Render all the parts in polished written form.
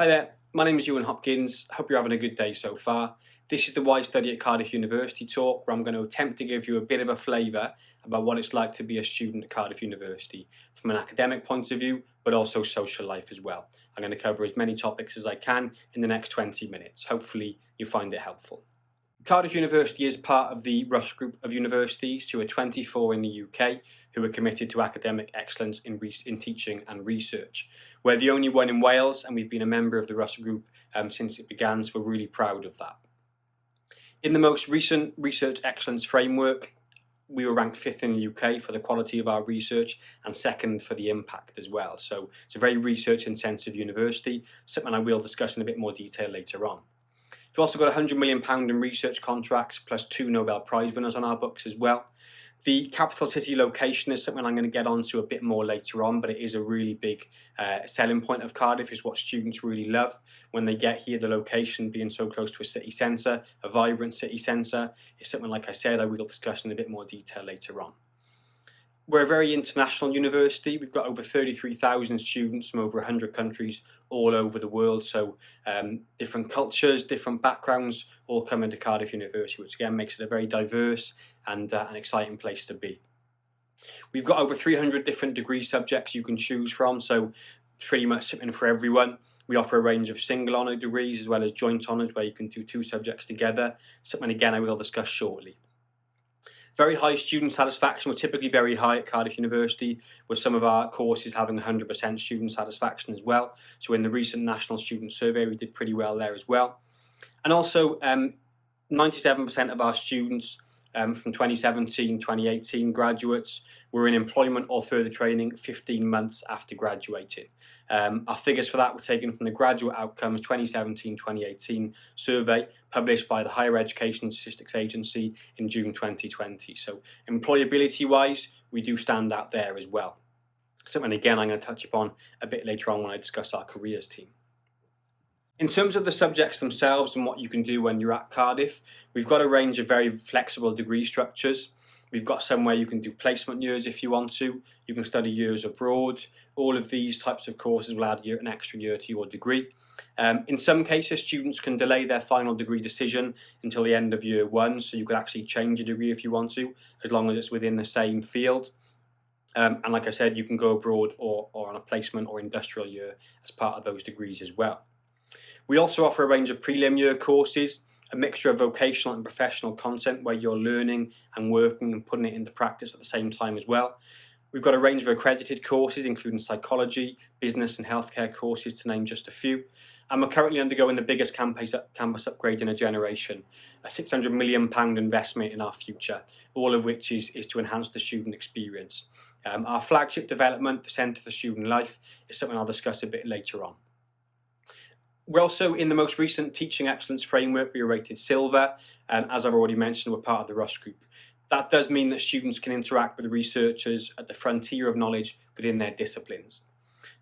Hi there, my name is Ewan Hopkins. Hope you're having a good day so far. This is the Why Study at Cardiff University talk, where I'm going to attempt to give you a bit of a flavour about what it's like to be a student at Cardiff University from an academic point of view, but also social life as well. I'm going to cover as many topics as I can in the next 20 minutes. Hopefully you find it helpful. Cardiff University is part of the Rush Group of universities, who are 24 in the UK, who are committed to academic excellence in teaching and research. We're the only one in Wales, and we've been a member of the Rush Group since it began, so we're really proud of that. In the most recent Research Excellence Framework, we were ranked 5th in the UK for the quality of our research and 2nd for the impact as well. So it's a very research-intensive university, something I will discuss in a bit more detail later on. We've also got £100 million in research contracts, plus 2 Nobel Prize winners on our books as well. The capital city location is something I'm going to get onto a bit more later on, but it is a really big selling point of Cardiff. Is what students really love when they get here. The location being so close to a city centre, a vibrant city centre, is something, like I said, I will discuss in a bit more detail later on. We're a very international university. We've got over 33,000 students from over 100 countries all over the world. So different cultures, different backgrounds all come into Cardiff University, which again makes it a very diverse and an exciting place to be. We've got over 300 different degree subjects you can choose from, so pretty much something for everyone. We offer a range of single honour degrees as well as joint honours, where you can do 2 subjects together, something again I will discuss shortly. Very high student satisfaction. We're typically very high at Cardiff University, with some of our courses having 100% student satisfaction as well. So in the recent National Student Survey, we did pretty well there as well. And also 97% of our students from 2017-2018 graduates were in employment or further training 15 months after graduating. Our figures for that were taken from the Graduate Outcomes 2017-2018 survey published by the Higher Education Statistics Agency in June 2020. So employability-wise, we do stand out there as well. Something again I'm going to touch upon a bit later on when I discuss our careers team. In terms of the subjects themselves and what you can do when you're at Cardiff, we've got a range of very flexible degree structures. We've got some where you can do placement years if you want to. You can study years abroad. All of these types of courses will add an extra year to your degree. In some cases, students can delay their final degree decision until the end of year 1, so you could actually change your degree if you want to, as long as it's within the same field. And like I said, you can go abroad or on a placement or industrial year as part of those degrees as well. We also offer a range of prelim year courses, a mixture of vocational and professional content where you're learning and working and putting it into practice at the same time as well. We've got a range of accredited courses, including psychology, business and healthcare courses, to name just a few. And we're currently undergoing the biggest campus upgrade in a generation, a £600 million investment in our future, all of which is to enhance the student experience. Our flagship development, the Centre for Student Life, is something I'll discuss a bit later on. We're also in the most recent Teaching Excellence Framework. We were rated Silver, and as I've already mentioned, we're part of the Rush Group. That does mean that students can interact with researchers at the frontier of knowledge within their disciplines.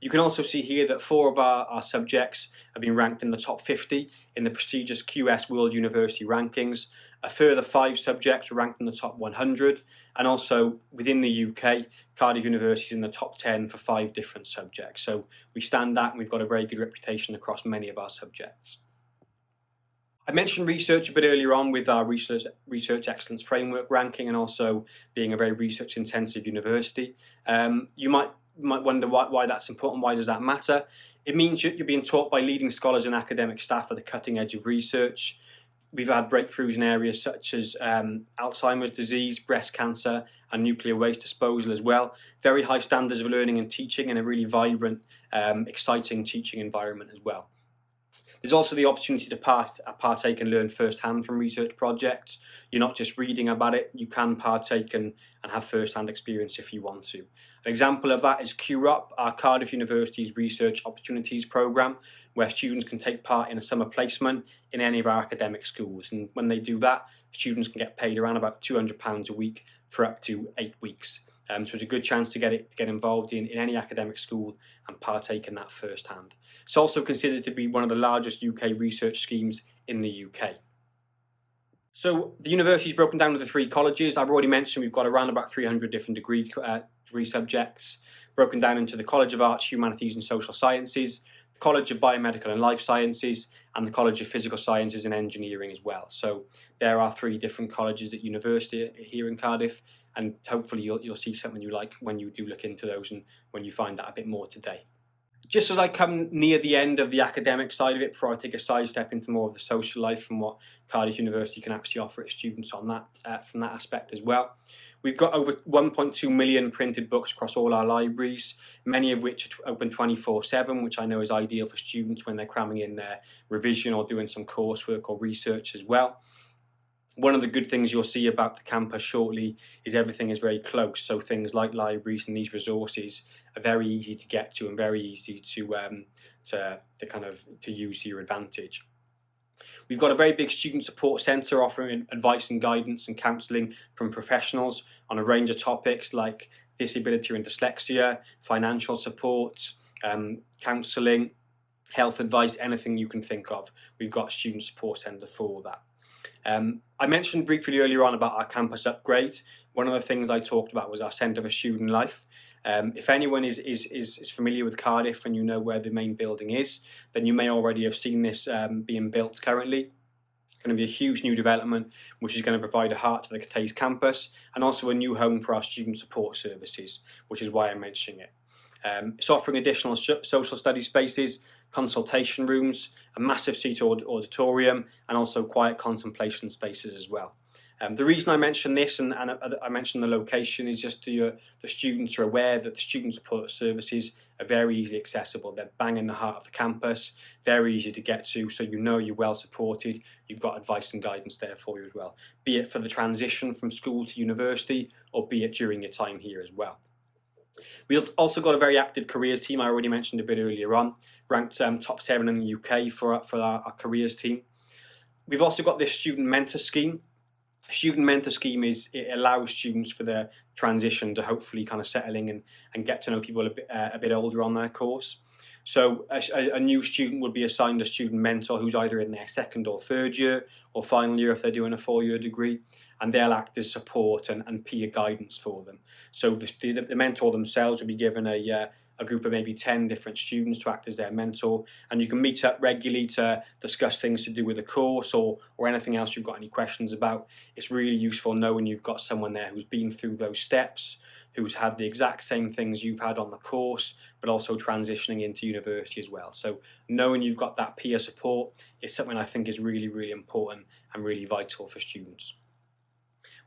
You can also see here that 4 of our subjects have been ranked in the top 50 in the prestigious QS World University Rankings. A further 5 subjects are ranked in the top 100, and also within the UK, Cardiff University is in the top 10 for 5 different subjects. So we stand out and we've got a very good reputation across many of our subjects. I mentioned research a bit earlier on with our Research Excellence Framework ranking, and also being a very research-intensive university. You might wonder why that's important. Why does that matter? It means you're being taught by leading scholars and academic staff at the cutting edge of research. We've had breakthroughs in areas such as Alzheimer's disease, breast cancer, and nuclear waste disposal as well. Very high standards of learning and teaching, and a really vibrant, exciting teaching environment as well. There's also the opportunity to partake and learn firsthand from research projects. You're not just reading about it, you can partake and have firsthand experience if you want to. An example of that is QROP, our Cardiff University's Research Opportunities Programme, where students can take part in a summer placement in any of our academic schools. And when they do that, students can get paid around about £200 a week for up to 8 weeks. So it's a good chance to get involved in any academic school and partake in that firsthand. It's also considered to be one of the largest UK research schemes in the UK. So the university is broken down into 3 colleges. I've already mentioned we've got around about 300 different degree subjects, broken down into the College of Arts, Humanities and Social Sciences, College of Biomedical and Life Sciences, and the College of Physical Sciences and Engineering as well. So there are 3 different colleges at university here in Cardiff, and hopefully you'll see something you like when you do look into those and when you find out a bit more today. Just as I come near the end of the academic side of it, before I take a sidestep into more of the social life and what Cardiff University can actually offer its students on that from that aspect as well. We've got over 1.2 million printed books across all our libraries, many of which are open 24/7, which I know is ideal for students when they're cramming in their revision or doing some coursework or research as well. One of the good things you'll see about the campus shortly is everything is very close. So things like libraries and these resources are very easy to get to and very easy to use to your advantage. We've got a very big student support centre offering advice and guidance and counselling from professionals on a range of topics like disability and dyslexia, financial support, counselling, health advice, anything you can think of. We've got a student support centre for all that. I mentioned briefly earlier on about our campus upgrade. One of the things I talked about was our Centre for Student Life. If anyone is familiar with Cardiff and you know where the main building is, then you may already have seen this being built currently. It's going to be a huge new development which is going to provide a heart to the Cathays campus and also a new home for our student support services, which is why I'm mentioning it. It's offering additional social studies spaces, consultation rooms, a massive seated auditorium, and also quiet contemplation spaces as well. The reason I mention this and I mention the location is just the students are aware that the student support services are very easily accessible. They're bang in the heart of the campus, very easy to get to, so you know you're well supported. You've got advice and guidance there for you as well, be it for the transition from school to university or be it during your time here as well. We've also got a very active careers team. I already mentioned a bit earlier on, ranked top 7 in the UK for our careers team. We've also got this student mentor scheme. Student mentor scheme it allows students for their transition to hopefully kind of settling and get to know people a bit older on their course. So a new student would be assigned a student mentor who's either in their 2nd or 3rd year or final year if they're doing a 4-year degree, and they'll act as support and peer guidance for them. So the mentor themselves will be given a group of maybe 10 different students to act as their mentor, and you can meet up regularly to discuss things to do with the course or anything else you've got any questions about. It's really useful knowing you've got someone there who's been through those steps, who's had the exact same things you've had on the course, but also transitioning into university as well. So knowing you've got that peer support is something I think is really, really important and really vital for students.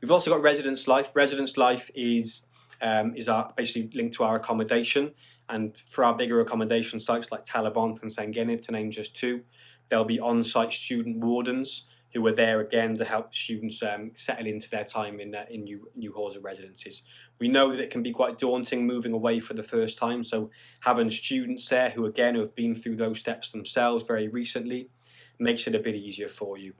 We've also got residence life. Residence life is basically linked to our accommodation, and for our bigger accommodation sites like Talabont and Llangennith, to name just 2, there'll be on-site student wardens who are there again to help students settle into their time in new halls of residences. We know that it can be quite daunting moving away for the first time, so having students there who have been through those steps themselves very recently makes it a bit easier for you.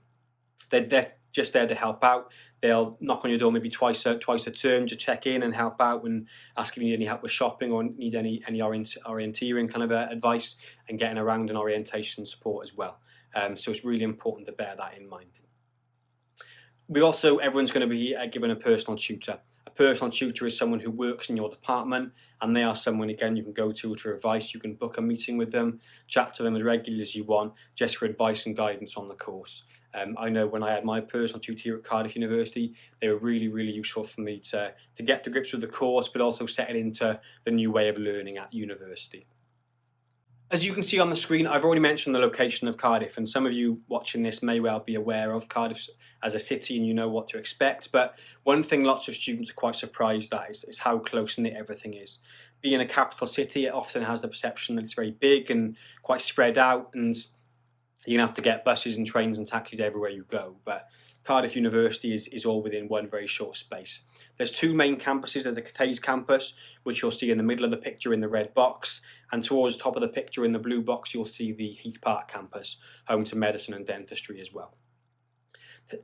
They're just there to help out. They'll knock on your door maybe twice a term to check in and help out and ask if you need any help with shopping or need any orienteering kind of advice and getting around and orientation support as well. So it's really important to bear that in mind. Everyone's going to be given a personal tutor. A personal tutor is someone who works in your department, and they are someone, again, you can go to for advice. You can book a meeting with them, chat to them as regularly as you want, just for advice and guidance on the course. I know when I had my personal tutor here at Cardiff University, they were really, really useful for me to get to grips with the course, but also settle into the new way of learning at university. As you can see on the screen, I've already mentioned the location of Cardiff, and some of you watching this may well be aware of Cardiff as a city and you know what to expect, but one thing lots of students are quite surprised at is how close-knit everything is. Being a capital city, it often has the perception that it's very big and quite spread out, and you're going to have to get buses and trains and taxis everywhere you go, but Cardiff University is all within one very short space. There's 2 main campuses. There's the Cathays campus, which you'll see in the middle of the picture in the red box, and towards the top of the picture in the blue box you'll see the Heath Park campus, home to medicine and dentistry as well.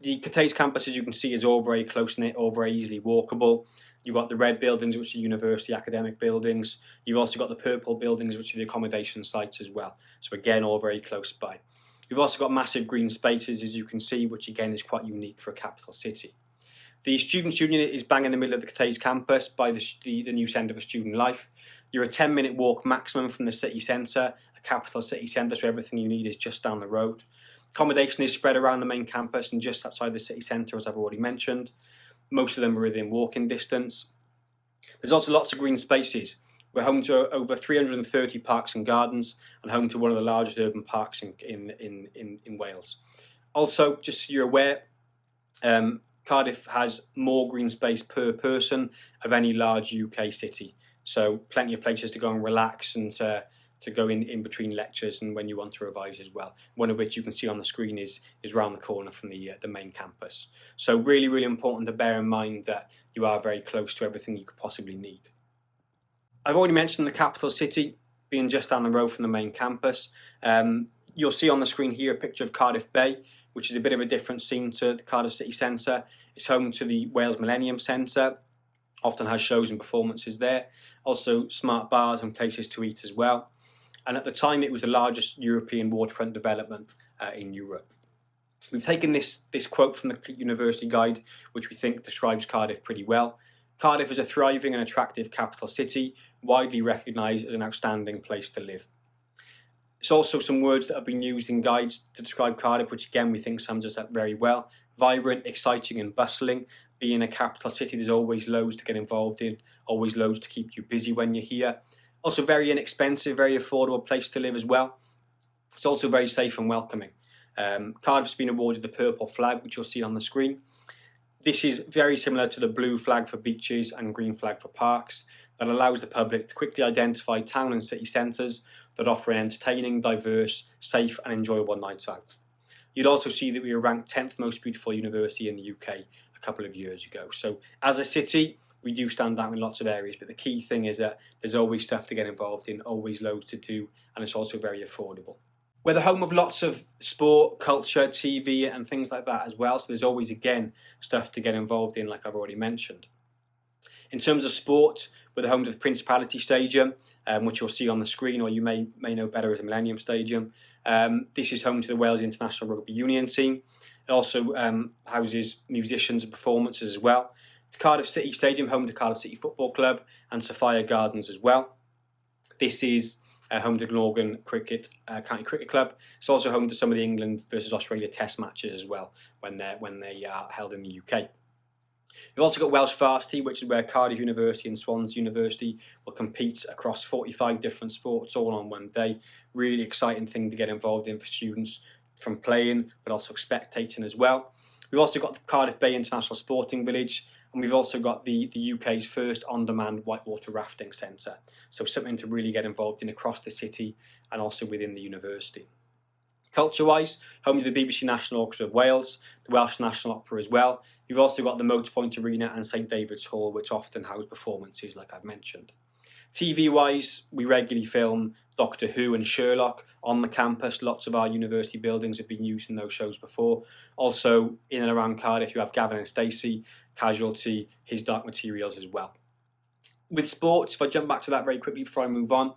The Cathays campus, as you can see, is all very close-knit, all very easily walkable. You've got the red buildings, which are university academic buildings. You've also got the purple buildings, which are the accommodation sites as well. So again, all very close by. You've also got massive green spaces, as you can see, which again is quite unique for a capital city. The Students' Union is bang in the middle of the Cathays campus by the new Centre for Student Life. You're a 10-minute walk maximum from the city centre, a capital city centre, so everything you need is just down the road. Accommodation is spread around the main campus and just outside the city centre, as I've already mentioned. Most of them are within walking distance. There's also lots of green spaces. We're home to over 330 parks and gardens and home to one of the largest urban parks in Wales. Also, just so you're aware, Cardiff has more green space per person of any large UK city. So plenty of places to go and relax and to go in between lectures and when you want to revise as well. One of which you can see on the screen is round the corner from the main campus. So really, really important to bear in mind that you are very close to everything you could possibly need. I've already mentioned the capital city being just down the road from the main campus. You'll see on the screen here a picture of Cardiff Bay, which is a bit of a different scene to the Cardiff City Centre. It's home to the Wales Millennium Centre, often has shows and performances there. Also smart bars and places to eat as well. And at the time it was the largest European waterfront development in Europe. We've taken this quote from the University Guide, which we think describes Cardiff pretty well. Cardiff is a thriving and attractive capital city, widely recognised as an outstanding place to live. It's also some words that have been used in guides to describe Cardiff, which again we think sums us up very well. Vibrant, exciting and bustling. Being a capital city, there's always loads to get involved in, always loads to keep you busy when you're here. Also very inexpensive, very affordable place to live as well. It's also very safe and welcoming. Cardiff's been awarded the purple flag, which you'll see on the screen. This is very similar to the blue flag for beaches and green flag for parks that allows the public to quickly identify town and city centres that offer an entertaining, diverse, safe and enjoyable nights out. You'd also see that we were ranked 10th most beautiful university in the UK a couple of years ago. So as a city, we do stand out in lots of areas, but the key thing is that there's always stuff to get involved in, always loads to do, and it's also very affordable. We're the home of lots of sport, culture, TV and things like that as well, so there's always, again, stuff to get involved in, like I've already mentioned. In terms of sport, we're the home to the Principality Stadium, which you'll see on the screen, or you may know better as the Millennium Stadium. This is home to the Wales International Rugby Union team. It also houses musicians and performances as well. The Cardiff City Stadium, home to Cardiff City Football Club and Sophia Gardens as well. This is home to Glamorgan County Cricket Club. It's also home to some of the England versus Australia Test matches as well when they are held in the UK. We've also got Welsh Varsity, which is where Cardiff University and Swansea University will compete across 45 different sports all on one day. Really exciting thing to get involved in for students from playing, but also spectating as well. We've also got the Cardiff Bay International Sporting Village, and we've also got the UK's first on-demand whitewater rafting centre. So something to really get involved in across the city and also within the university. Culture-wise, home to the BBC National Orchestra of Wales, the Welsh National Opera as well. You've also got the Motorpoint Arena and St David's Hall, which often house performances like I've mentioned. TV-wise, we regularly film Doctor Who and Sherlock on the campus. Lots of our university buildings have been used in those shows before. Also, in and around Cardiff, you have Gavin and Stacey, Casualty, His Dark Materials as well. With sports, if I jump back to that very quickly before I move on,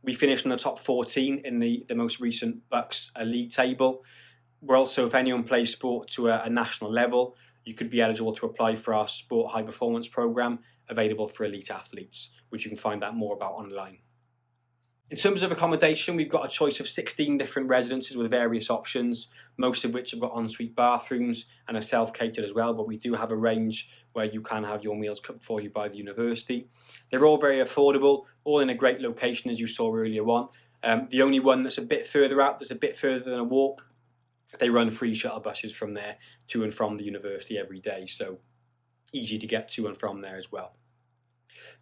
we finished in the top 14 in the most recent Bucks league table. We're also, if anyone plays sport to a national level, you could be eligible to apply for our Sport High Performance Programme, available for elite athletes, which you can find out more about online. In terms of accommodation, we've got a choice of 16 different residences with various options, most of which have got ensuite bathrooms and are self-catered as well, but we do have a range where you can have your meals cooked for you by the university. They're all very affordable, all in a great location as you saw earlier on. The only one that's a bit further out, that's a bit further than a walk, they run free shuttle buses from there to and from the university every day, so easy to get to and from there as well.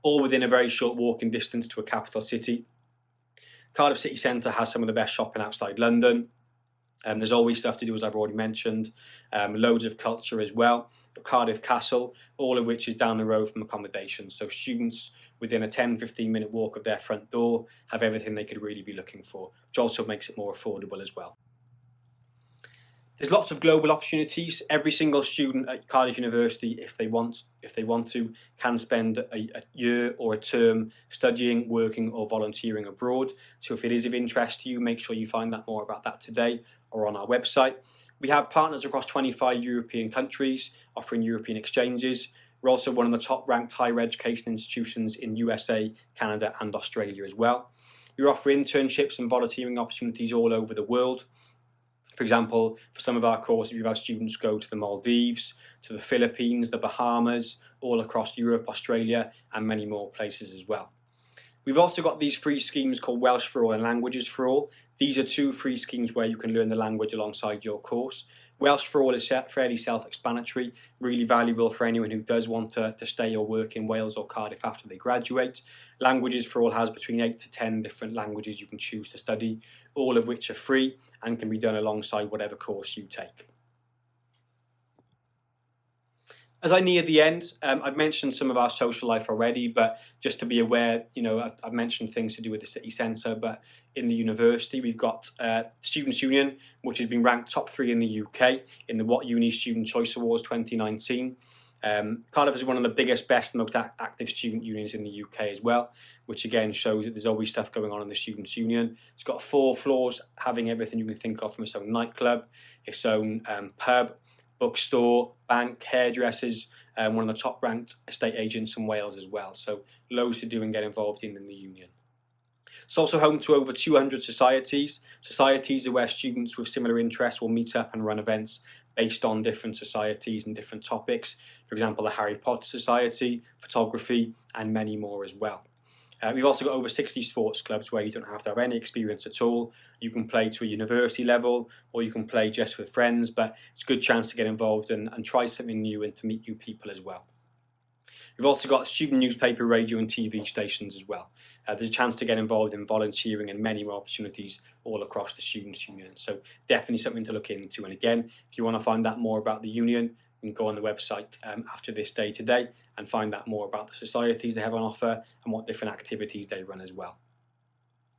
All within a very short walking distance to a capital city. Cardiff City Centre has some of the best shopping outside London. There's always stuff to do, as I've already mentioned. Loads of culture as well. Cardiff Castle, all of which is down the road from accommodation. So students within a 10-15 minute walk of their front door have everything they could really be looking for, which also makes it more affordable as well. There's lots of global opportunities. Every single student at Cardiff University, if they want to, can spend a year or a term studying, working or volunteering abroad. So if it is of interest to you, make sure you find out more about that today or on our website. We have partners across 25 European countries offering European exchanges. We're also one of the top ranked higher education institutions in USA, Canada and Australia as well. We offer internships and volunteering opportunities all over the world. For example, for some of our courses, we've had students go to the Maldives, to the Philippines, the Bahamas, all across Europe, Australia, and many more places as well. We've also got these free schemes called Welsh for All and Languages for All. These are 2 free schemes where you can learn the language alongside your course. Welsh for All is fairly self-explanatory, really valuable for anyone who does want to stay or work in Wales or Cardiff after they graduate. Languages for All has between 8 to 10 different languages you can choose to study, all of which are free and can be done alongside whatever course you take. As I near the end, I've mentioned some of our social life already, but just to be aware, I've mentioned things to do with the city centre, but in the university, we've got Students' Union, which has been ranked top 3 in the UK in the What Uni Student Choice Awards 2019. Cardiff is one of the biggest, best, and most active student unions in the UK as well, which again shows that there's always stuff going on in the Students' Union. It's got 4 floors, having everything you can think of, from its own nightclub, its own pub, bookstore, bank, hairdressers, one of the top ranked estate agents in Wales as well. So loads to do and get involved in the union. It's also home to over 200 societies. Societies are where students with similar interests will meet up and run events based on different societies and different topics. For example, the Harry Potter Society, photography, and many more as well. We've also got over 60 sports clubs where you don't have to have any experience at all. You can play to a university level, or you can play just with friends, but it's a good chance to get involved and try something new and to meet new people as well. We've also got student newspaper, radio and TV stations as well. There's a chance to get involved in volunteering and many more opportunities all across the Students' Union. So definitely something to look into. And again, if you want to find out more about the union, you can go on the website after this day today and find out more about the societies they have on offer and what different activities they run as well.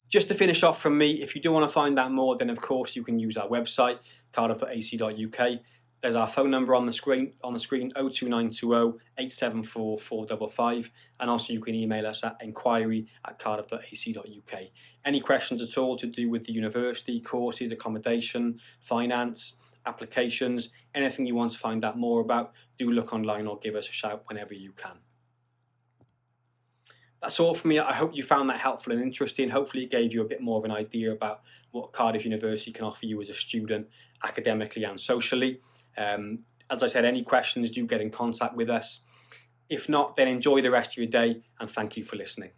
Just to finish off from me, if you do want to find out more, then of course you can use our website, cardiff.ac.uk. There's our phone number on the screen 02920 874 455, and also you can email us at inquiry@cardiff.ac.uk. Any questions at all to do with the university, courses, accommodation, finance, applications, anything you want to find out more about, do look online or give us a shout whenever you can. That's all from me. I hope you found that helpful and interesting. Hopefully it gave you a bit more of an idea about what Cardiff University can offer you as a student, academically and socially. As I said, any questions, do get in contact with us. If not, then enjoy the rest of your day, and thank you for listening.